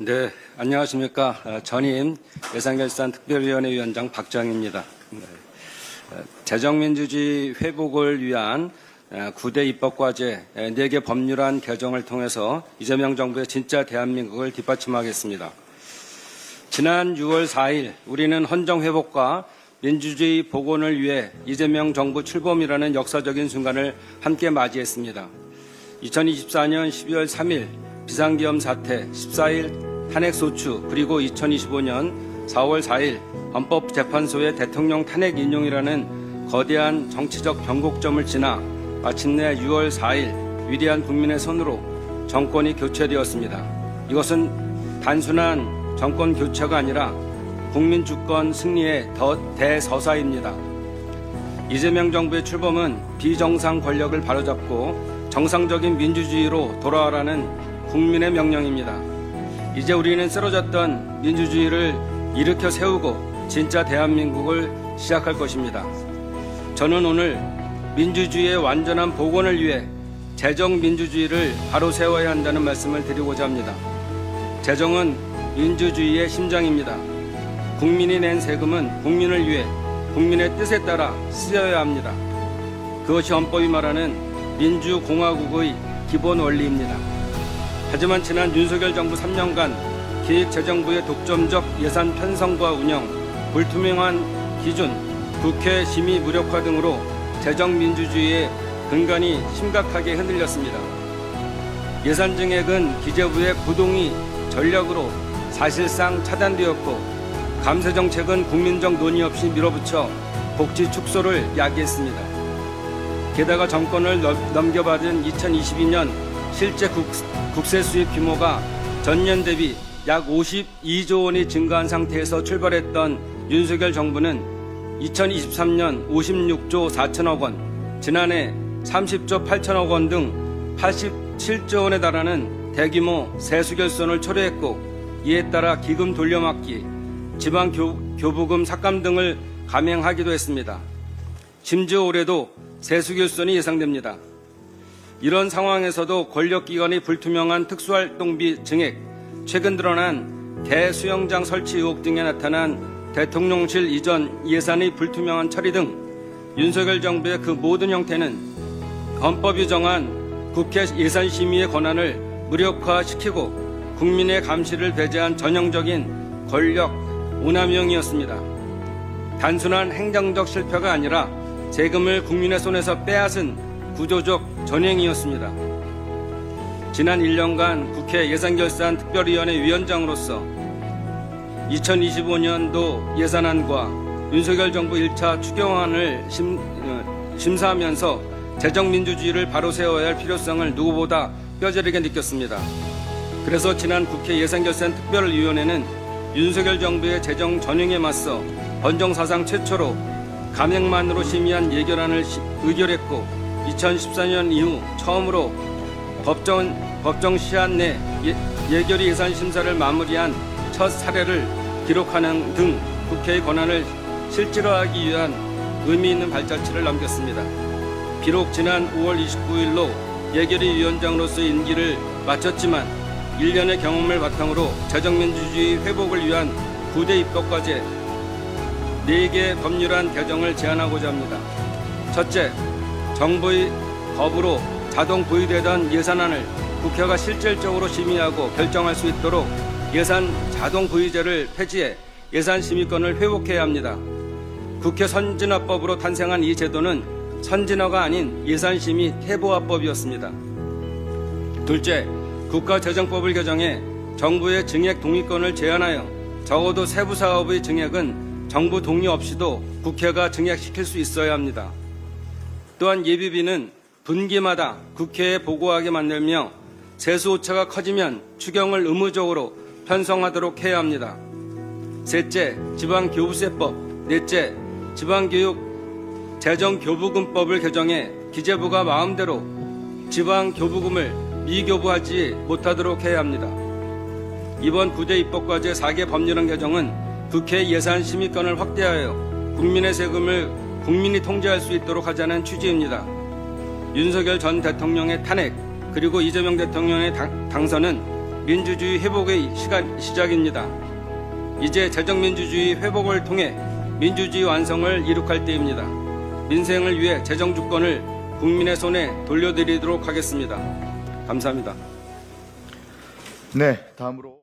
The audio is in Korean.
네, 안녕하십니까. 전임 예산결산특별위원회 위원장 박정희입니다. 재정민주주의 회복을 위한 9대 입법과제 4개 법률안 개정을 통해서 이재명 정부의 진짜 대한민국을 뒷받침하겠습니다. 지난 6월 4일 우리는 헌정회복과 민주주의 복원을 위해 이재명 정부 출범이라는 역사적인 순간을 함께 맞이했습니다. 2024년 12월 3일 비상계엄 사태, 14일 탄핵소추, 그리고 2025년 4월 4일 헌법재판소의 대통령 탄핵 인용이라는 거대한 정치적 변곡점을 지나 마침내 6월 4일 위대한 국민의 손으로 정권이 교체되었습니다. 이것은 단순한 정권 교체가 아니라 국민 주권 승리의 대서사입니다. 이재명 정부의 출범은 비정상 권력을 바로잡고 정상적인 민주주의로 돌아와라는 국민의 명령입니다. 이제 우리는 쓰러졌던 민주주의를 일으켜 세우고 진짜 대한민국을 시작할 것입니다. 저는 오늘 민주주의의 완전한 복원을 위해 재정민주주의를 바로 세워야 한다는 말씀을 드리고자 합니다. 재정은 민주주의의 심장입니다. 국민이 낸 세금은 국민을 위해 국민의 뜻에 따라 쓰여야 합니다. 그것이 헌법이 말하는 민주공화국의 기본 원리입니다. 하지만 지난 윤석열 정부 3년간 기획재정부의 독점적 예산 편성과 운영, 불투명한 기준, 국회 심의 무력화 등으로 재정민주주의의 근간이 심각하게 흔들렸습니다. 예산 증액은 기재부의 부동의 전력으로 사실상 차단되었고, 감세정책은 국민적 논의 없이 밀어붙여 복지 축소를 야기했습니다. 게다가 정권을 넘겨받은 2022년 실제 국세 수입 규모가 전년 대비 약 52조 원이 증가한 상태에서 출발했던 윤석열 정부는 2023년 56조 4천억 원, 지난해 30조 8천억 원 등 87조 원에 달하는 대규모 세수 결손을 초래했고, 이에 따라 기금 돌려막기, 지방 교부금 삭감 등을 감행하기도 했습니다. 심지어 올해도 세수 결손이 예상됩니다. 이런 상황에서도 권력기관의 불투명한 특수활동비 증액, 최근 드러난 대수영장 설치 의혹 등에 나타난 대통령실 이전 예산의 불투명한 처리 등 윤석열 정부의 그 모든 형태는 헌법이 정한 국회 예산심의의 권한을 무력화시키고 국민의 감시를 배제한 전형적인 권력 오남용이었습니다. 단순한 행정적 실패가 아니라 세금을 국민의 손에서 빼앗은 구조적 전횡이었습니다. 지난 1년간 국회 예산결산특별위원회 위원장으로서 2025년도 예산안과 윤석열 정부 1차 추경안을 심사하면서 재정민주주의를 바로 세워야 할 필요성을 누구보다 뼈저리게 느꼈습니다. 그래서 지난 국회 예산결산특별위원회는 윤석열 정부의 재정 전횡에 맞서 헌정사상 최초로 감액만으로 심의한 예결안을 의결했고, 2014년 이후 처음으로 법정 시한 내 예결위 예산 심사를 마무리한 첫 사례를 기록하는 등 국회의 권한을 실질화하기 위한 의미 있는 발자취를 남겼습니다. 비록 지난 5월 29일로 예결위 위원장으로서의 임기를 마쳤지만 1년의 경험을 바탕으로 재정민주주의 회복을 위한 9대 입법과제 4개 법률안 개정을 제안하고자 합니다. 첫째, 정부의 법으로 자동 부의되던 예산안을 국회가 실질적으로 심의하고 결정할 수 있도록 예산 자동 부의제를 폐지해 예산 심의권을 회복해야 합니다. 국회 선진화법으로 탄생한 이 제도는 선진화가 아닌 예산심의 태보화법이었습니다. 둘째, 국가재정법을 개정해 정부의 증액 동의권을 제한하여 적어도 세부 사업의 증액은 정부 동의 없이도 국회가 증액시킬 수 있어야 합니다. 또한 예비비는 분기마다 국회에 보고하게 만들며 세수 오차가 커지면 추경을 의무적으로 편성하도록 해야 합니다. 셋째, 지방교부세법. 넷째, 지방교육 재정교부금법을 개정해 기재부가 마음대로 지방교부금을 미교부하지 못하도록 해야 합니다. 이번 9대 입법과제 4개 법률안 개정은 국회 예산심의권을 확대하여 국민의 세금을 국민이 통제할 수 있도록 하자는 취지입니다. 윤석열 전 대통령의 탄핵, 그리고 이재명 대통령의 당선은 민주주의 회복의 시작입니다. 이제 재정민주주의 회복을 통해 민주주의 완성을 이룩할 때입니다. 민생을 위해 재정주권을 국민의 손에 돌려드리도록 하겠습니다. 감사합니다. 네, 다음으로